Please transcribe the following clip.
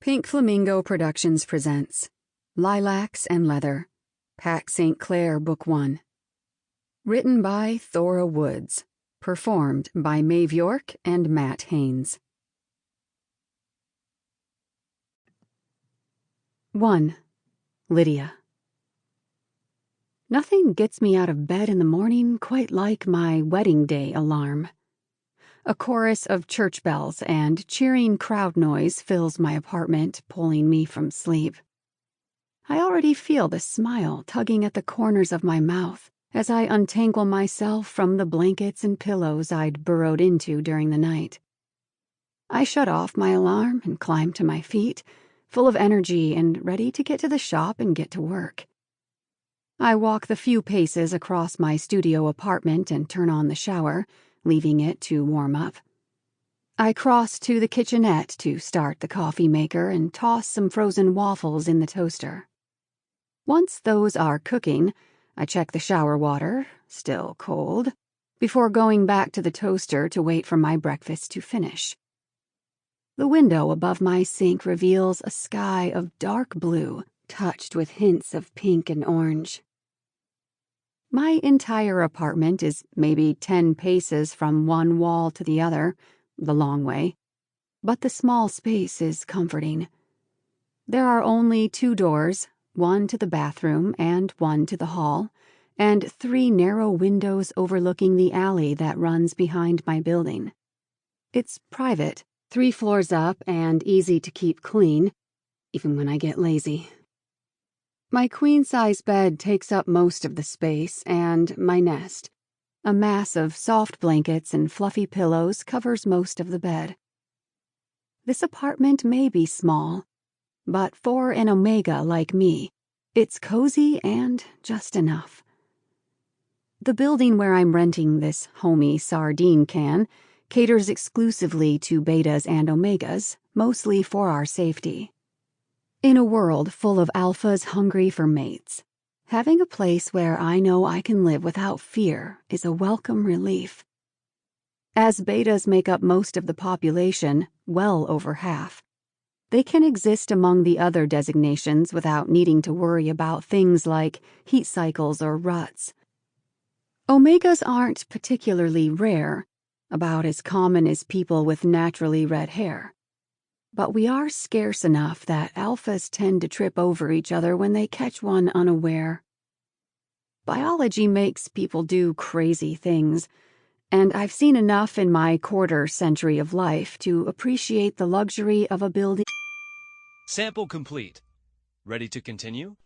Pink Flamingo Productions presents Lilacs and Leather, Pack Saint Clair, Book 1. Written by Thora Woods. Performed by Maeve York and Matt Haynes. 1. Lydia. Nothing gets me out of bed in the morning quite like my wedding day alarm. A chorus of church bells and cheering crowd noise fills my apartment, pulling me from sleep. I already feel the smile tugging at the corners of my mouth as I untangle myself from the blankets and pillows I'd burrowed into during the night. I shut off my alarm and climb to my feet, full of energy and ready to get to the shop and get to work. I walk the few paces across my studio apartment and turn on the shower, leaving it to warm up. I cross to the kitchenette to start the coffee maker and toss some frozen waffles in the toaster. Once those are cooking, I check the shower water, still cold, before going back to the toaster to wait for my breakfast to finish. The window above my sink reveals a sky of dark blue, touched with hints of pink and orange. My entire apartment is maybe 10 paces from one wall to the other, the long way, but the small space is comforting. There are only 2 doors, one to the bathroom and one to the hall, and 3 narrow windows overlooking the alley that runs behind my building. It's private, 3 floors up, and easy to keep clean, even when I get lazy. My queen-size bed takes up most of the space, and my nest, a mass of soft blankets and fluffy pillows, covers most of the bed. This apartment may be small, but for an omega like me, it's cozy and just enough. The building where I'm renting this homey sardine can caters exclusively to betas and omegas, mostly for our safety. In a world full of alphas hungry for mates, having a place where I know I can live without fear is a welcome relief. As betas make up most of the population, well over half, they can exist among the other designations without needing to worry about things like heat cycles or ruts. Omegas aren't particularly rare, about as common as people with naturally red hair. But we are scarce enough that alphas tend to trip over each other when they catch one unaware. Biology makes people do crazy things, and I've seen enough in my quarter-century of life to appreciate the luxury of a building. Sample complete. Ready to continue?